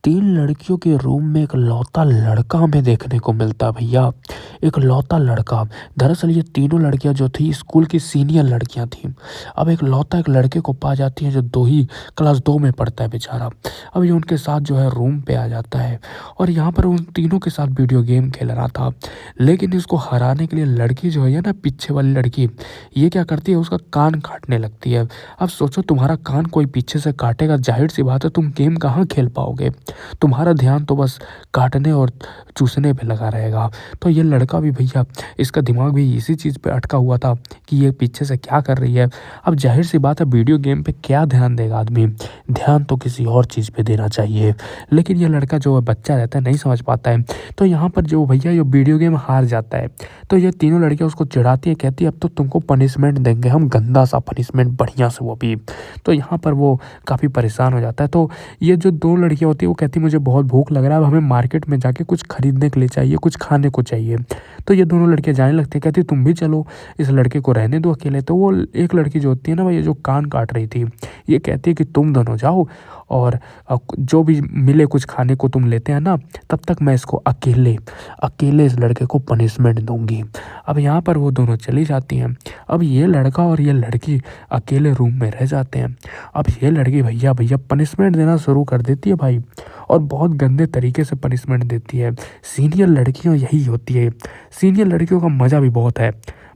तीन लड़कियों के रूम में एक लौता लड़का हमें देखने को मिलता है भैया। एक लौता लड़का। दरअसल ये तीनों लड़कियां जो थी स्कूल की सीनियर लड़कियां थी। अब एक लौता एक लड़के को पा जाती है जो क्लास 2 में पढ़ता है बेचारा। अब ये उनके साथ जो है रूम पे आ जाता है और यहाँ पर उन तीनों के साथ वीडियो गेम खेल रहा था। लेकिन इसको हराने के लिए लड़की जो है ना, पीछे वाली लड़की, ये क्या करती है, उसका कान काटने लगती है। अब सोचो, तुम्हारा कान कोई पीछे से काटेगा, जाहिर सी बात है तुम गेम कहाँ खेल पाओगे। तुम्हारा ध्यान तो बस काटने और चूसने पे लगा रहेगा। तो ये लड़का भी भैया, इसका दिमाग भी इसी चीज़ पे अटका हुआ था कि ये पीछे से क्या कर रही है। अब जाहिर सी बात है वीडियो गेम पे क्या ध्यान देगा आदमी, ध्यान तो किसी और चीज़ पे देना चाहिए। लेकिन ये लड़का जो बच्चा रहता है नहीं समझ पाता है। तो यहाँ पर जो भैया ये वीडियो गेम हार जाता है तो ये तीनों लड़कियाँ उसको चिढ़ाती है, कहती है अब तो तुमको पनिशमेंट देंगे हम, गंदा सा पनिशमेंट, बढ़िया से वो भी। तो यहाँ पर वो काफ़ी परेशान हो जाता है। तो ये जो दो लड़कियाँ होती है वो कहती है मुझे बहुत भूख लग रहा है, अब हमें मार्केट में जाके कुछ खरीदने के लिए चाहिए, कुछ खाने को चाहिए। तो ये दोनों लड़कियाँ जाने लगती है, कहती तुम भी चलो, इस लड़के को रहने दो अकेले। तो वो एक लड़की जो होती है ना भैया, जो कान काट रही थी, ये कहती है कि तुम दोनों जाओ और जो भी मिले कुछ खाने को तुम लेते हैं ना, तब तक मैं इसको अकेले अकेले इस लड़के को पनिशमेंट दूंगी। अब यहाँ पर वो दोनों चली जाती हैं। अब ये लड़का और ये लड़की अकेले रूम में रह जाते हैं। अब ये लड़की भैया भैया पनिशमेंट देना शुरू कर देती है भाई, और बहुत गंदे तरीके से पनिशमेंट देती है। सीनियर लड़कियां यही होती है, सीनियर लड़कियों का मज़ा भी बहुत है,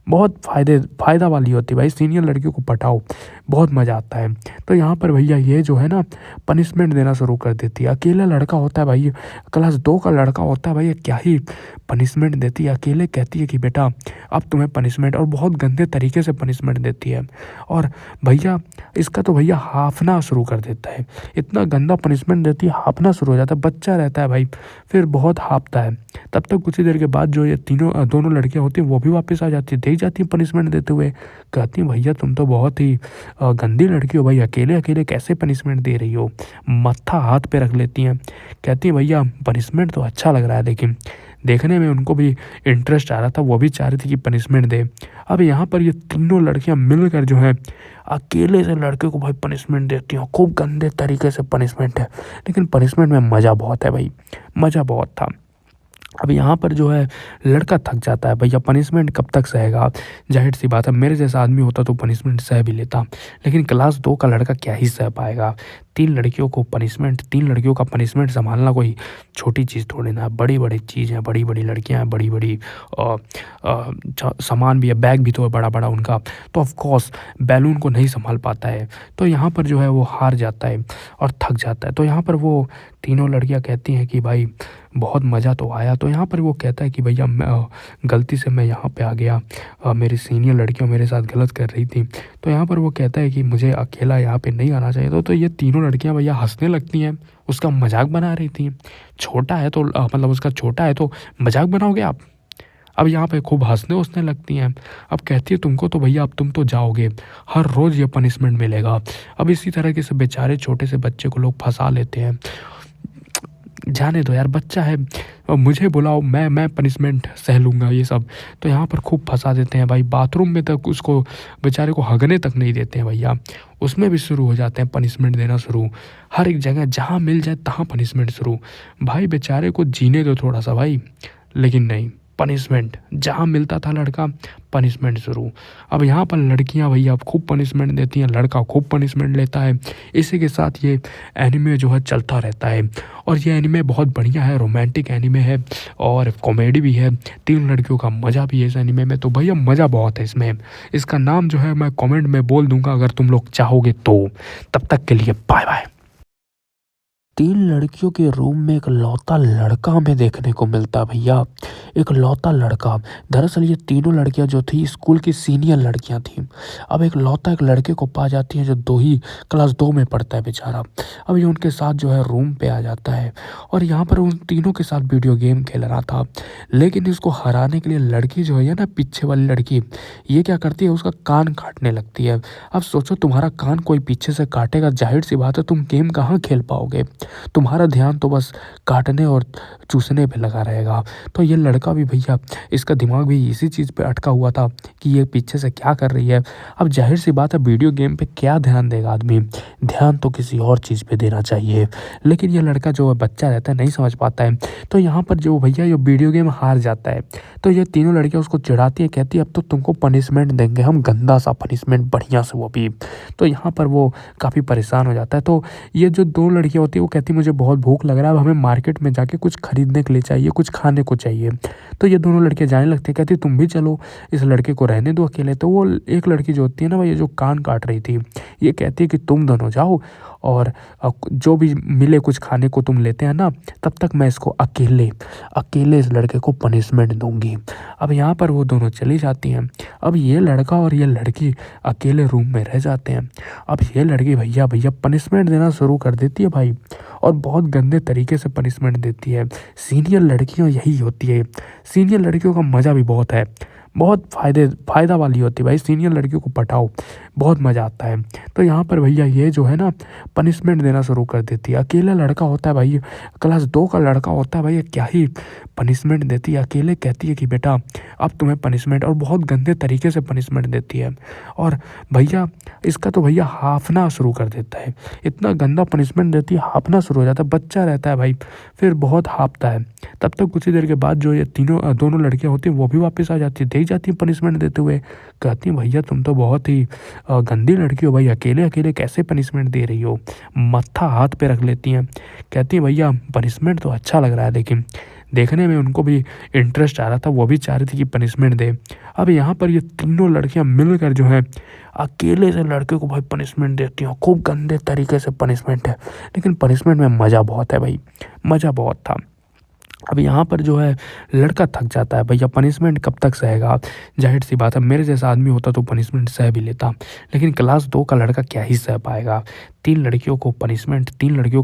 बहुत फ़ायदा वाली होती है भाई। सीनियर लड़कियों को पटाओ, बहुत मज़ा आता है। तो यहाँ पर भैया ये जो है ना, पनिशमेंट देना शुरू कर देती है। अकेला लड़का होता है भाई, क्लास 2 का लड़का होता है भाई, क्या ही पनिशमेंट देती है। अकेले कहती है कि बेटा अब तुम्हें पनिशमेंट, और बहुत गंदे तरीके से पनिशमेंट देती है। और भैया इसका तो भैया हाफना शुरू कर देता है, इतना गंदा पनिशमेंट देती है, हाफना शुरू हो जाता है। बच्चा रहता है भाई, फिर बहुत हाफता है। तब तक कुछ ही देर के बाद जो ये दोनों लड़कियां होती हैं वो भी वापस आ जाती है, दे जाती हैं पनिशमेंट देते हुए। कहती हैं भैया तुम तो बहुत ही गंदी लड़की हो भाई, अकेले अकेले कैसे पनिशमेंट दे रही हो। मत्था हाथ पे रख लेती हैं, कहती हैं भैया पनिशमेंट तो अच्छा लग रहा है, लेकिन देखने में उनको भी इंटरेस्ट आ रहा था, वो भी चाह रही थी कि पनिशमेंट दे। अब यहाँ पर ये तीनों लड़कियां मिलकर जो है अकेले से लड़के को भाई पनिशमेंट देती हैं। खूब गंदे तरीके से पनिशमेंट है, लेकिन पनिशमेंट में मज़ा बहुत है भाई, मज़ा बहुत था। अब यहाँ पर जो है लड़का थक जाता है, भैया पनिशमेंट कब तक सहेगा। जाहिर सी बात है मेरे जैसा आदमी होता तो पनिशमेंट सह भी लेता, लेकिन क्लास 2 का लड़का क्या ही सह पाएगा। तीन लड़कियों का पनिशमेंट संभालना कोई छोटी चीज़ थोड़ी ना, बड़ी बड़ी चीज़ है, बड़ी बड़ी लड़कियाँ हैं, बड़ी बड़ी सामान भी है, बैग भी तो है बड़ा बड़ा उनका। तो ऑफकोर्स बैलून को नहीं संभाल पाता है। तो यहाँ पर जो है वो हार जाता है और थक जाता है। तो यहाँ पर वो तीनों लड़कियाँ कहती हैं कि भाई बहुत मज़ा तो आया। तो यहाँ पर वो कहता है कि भैया गलती से मैं यहाँ पे आ गया, मेरी सीनियर लड़कियाँ मेरे साथ गलत कर रही थी। तो यहाँ पर वो कहता है कि मुझे अकेला यहाँ पे नहीं आना चाहिए। तो ये तीनों लड़कियाँ भैया हंसने लगती हैं, उसका मजाक बना रही थी। छोटा है तो मतलब उसका छोटा है तो मजाक बनाओगे आप। अब यहाँ पे खूब हंसने लगती हैं। अब कहती है तुमको तो भैया अब तुम तो जाओगे, हर रोज़ ये पनिशमेंट मिलेगा। अब इसी तरह से बेचारे छोटे से बच्चे को लोग फंसा लेते हैं। जाने दो यार, बच्चा है, मुझे बुलाओ, मैं पनिशमेंट सह लूँगा ये सब। तो यहाँ पर खूब फंसा देते हैं भाई। बाथरूम में तक उसको बेचारे को हगने तक नहीं देते हैं भैया, उसमें भी शुरू हो जाते हैं पनिशमेंट देना शुरू। हर एक जगह जहाँ मिल जाए तहाँ पनिशमेंट शुरू। भाई बेचारे को जीने दो थोड़ा सा भाई, लेकिन नहीं, पनिशमेंट जहाँ मिलता था लड़का, पनिशमेंट शुरू। अब यहाँ पर लड़कियाँ भैया खूब पनिशमेंट देती हैं, लड़का खूब पनिशमेंट लेता है। इसी के साथ ये एनिमे जो है चलता रहता है, और ये एनिमे बहुत बढ़िया है, रोमांटिक एनिमे है और कॉमेडी भी है। तीन लड़कियों का मज़ा भी है इस एनिमे में। तो भैया मज़ा बहुत है इसमें। इसका नाम जो है मैं कमेंट में बोल दूंगा अगर तुम लोग चाहोगे तो। तब तक के लिए बाय बाय। तीन लड़कियों के रूम में एक लौता लड़का हमें देखने को मिलता भैया। एक लौता लड़का। दरअसल ये तीनों लड़कियां जो थी स्कूल की सीनियर लड़कियां थीं। अब एक लौता एक लड़के को पा जाती है जो क्लास 2 में पढ़ता है बेचारा। अब ये उनके साथ जो है रूम पे आ जाता है और यहाँ पर उन तीनों के साथ वीडियो गेम खेल रहा था। लेकिन इसको हराने के लिए लड़की जो है ना, पीछे वाली लड़की, ये क्या करती है, उसका कान काटने लगती है। अब सोचो, तुम्हारा कान कोई पीछे से काटेगा, जाहिर सी बात है तुम गेम कहाँ खेल पाओगे। तुम्हारा ध्यान तो बस काटने और चूसने पे लगा रहेगा। तो ये लड़का भी भैया, इसका दिमाग भी इसी चीज़ पे अटका हुआ था कि ये पीछे से क्या कर रही है। अब ज़ाहिर सी बात है, वीडियो गेम पे क्या ध्यान देगा आदमी, ध्यान तो किसी और चीज़ पे देना चाहिए। लेकिन ये लड़का जो बच्चा रहता है नहीं समझ पाता है। तो यहाँ पर जो भैया ये वीडियो गेम हार जाता है, तो ये तीनों लड़कियाँ उसको चिढ़ाती है, कहती है अब तो तुमको पनिशमेंट देंगे हम, गंदा सा पनिशमेंट, बढ़िया से वो भी। तो यहाँ पर वो काफ़ी परेशान हो जाता है। तो ये जो दो लड़कियाँ होती है वो कहती है मुझे बहुत भूख लग रहा है, अब हमें मार्केट में जाके कुछ खरीदने के लिए चाहिए, कुछ खाने को चाहिए। तो ये दोनों लड़कियाँ जाने लगती है, कहती है तुम भी चलो, इस लड़के को रहने दो अकेले। तो वो एक लड़की जो होती है ना, वो ये जो कान काट रही थी, ये कहती है कि तुम दोनों जाओ और जो भी मिले कुछ खाने को तुम लेते हैं ना, तब तक मैं इसको अकेले अकेले इस लड़के को पनिशमेंट दूंगी। अब यहाँ पर वो दोनों चली जाती हैं। अब ये लड़का और ये लड़की अकेले रूम में रह जाते हैं। अब ये लड़की भैया भैया पनिशमेंट देना शुरू कर देती है भाई, और बहुत गंदे तरीके से पनिशमेंट देती है। सीनियर लड़कियां यही होती है, सीनियर लड़कियों का मज़ा भी बहुत है, बहुत फ़ायदा वाली होती है भाई। सीनियर लड़कियों को पटाओ, बहुत मज़ा आता है। तो यहाँ पर भैया ये जो है ना पनिशमेंट देना शुरू कर देती है। अकेला लड़का होता है भाई, क्लास 2 का लड़का होता है भाई, क्या ही पनिशमेंट देती है। अकेले कहती है कि बेटा अब तुम्हें पनिशमेंट, और बहुत गंदे तरीके से पनिशमेंट देती है। और भैया इसका तो भैया हाँफना शुरू कर देता है, इतना गंदा पनिशमेंट देती है, हाँफना शुरू हो जाता है। बच्चा रहता है भाई, फिर बहुत हाँफता है। तब तक कुछ ही देर के बाद जो ये दोनों लड़कियाँ होती हैं वो भी वापस आ जाती है, देख जाती हैं पनिशमेंट देते हुए। कहती हैं भैया तुम तो बहुत ही गंदी लड़की हो भाई, अकेले अकेले कैसे पनिशमेंट दे रही हो। मत्था हाथ पे रख लेती हैं, कहती हैं भैया पनिशमेंट तो अच्छा लग रहा है, लेकिन देखने में उनको भी इंटरेस्ट आ रहा था, वो भी चाह रही थी कि पनिशमेंट दे। अब यहाँ पर ये तीनों लड़कियाँ मिलकर जो है अकेले से लड़के को भाई पनिशमेंट देती हैं, खूब गंदे तरीके से पनिशमेंट है, लेकिन पनिशमेंट में मज़ा बहुत है भाई, मज़ा बहुत था। अब यहाँ पर जो है लड़का थक जाता है, भैया पनिशमेंट कब तक सहेगा। जाहिर सी बात है, मेरे जैसा आदमी होता तो पनिशमेंट सह भी लेता, लेकिन क्लास 2 का लड़का क्या ही सह पाएगा। 3 लड़कियों का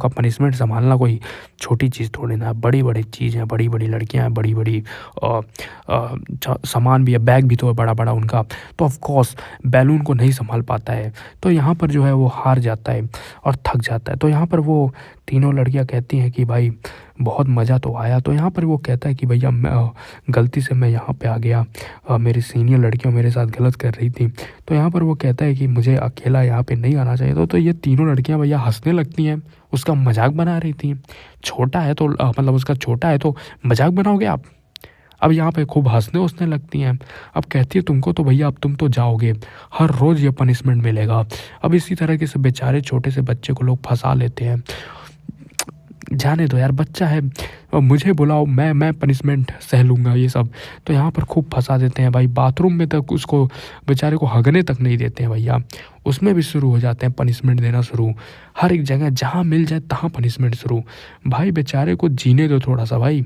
पनिशमेंट संभालना कोई छोटी चीज़ थोड़ी ना है, बड़ी बड़ी चीज़ है, बड़ी बड़ी लड़कियाँ हैं, बड़ी बड़ी सामान भी है, बैग भी तो है बड़ा बड़ा उनका। तो ऑफकोर्स बैलून को नहीं संभाल पाता है। तो यहाँ पर जो है वो हार जाता है और थक जाता है। तो यहाँ पर वो तीनों लड़कियाँ कहती हैं कि भाई बहुत मज़ा तो आया। तो यहाँ पर वो कहता है कि भैया गलती से मैं यहाँ पे आ गया, मेरी सीनियर लड़कियाँ मेरे साथ गलत कर रही थी। तो यहाँ पर वो कहता है कि मुझे अकेला यहाँ पे नहीं आना चाहिए। तो ये तीनों लड़कियाँ भैया हंसने लगती हैं, उसका मजाक बना रही थी। छोटा है तो मतलब उसका छोटा है तो मजाक बनाओगे आप। अब यहाँ पे खूब हंसने लगती हैं। अब कहती है तुमको तो भैया अब तुम तो जाओगे, हर रोज़ ये पनिशमेंट मिलेगा। अब इसी तरीके से बेचारे छोटे से बच्चे को लोग फंसा लेते हैं। जाने दो यार, बच्चा है, मुझे बुलाओ, मैं पनिशमेंट सह लूँगा ये सब। तो यहाँ पर खूब फंसा देते हैं भाई। बाथरूम में तक उसको बेचारे को हगने तक नहीं देते हैं भैया, उसमें भी शुरू हो जाते हैं पनिशमेंट देना शुरू। हर एक जगह जहाँ मिल जाए तहाँ पनिशमेंट शुरू। भाई बेचारे को जीने दो थोड़ा सा भाई,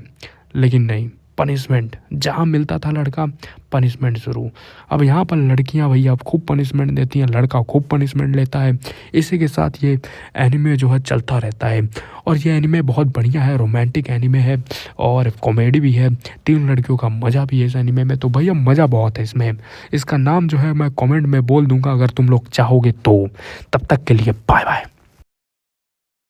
लेकिन नहीं, पनिशमेंट जहाँ मिलता था लड़का, पनिशमेंट शुरू। अब यहाँ पर लड़कियाँ भैया अब खूब पनिशमेंट देती हैं, लड़का खूब पनिशमेंट लेता है। इसी के साथ ये एनिमे जो है चलता रहता है, और ये एनिमे बहुत बढ़िया है, रोमांटिक एनिमे है और कॉमेडी भी है। 3 लड़कियों का मज़ा भी है इस एनिमे में। तो भैया मज़ा बहुत है इसमें। इसका नाम जो है मैं कमेंट में बोल दूँगा अगर तुम लोग चाहोगे तो। तब तक के लिए बाय बाय।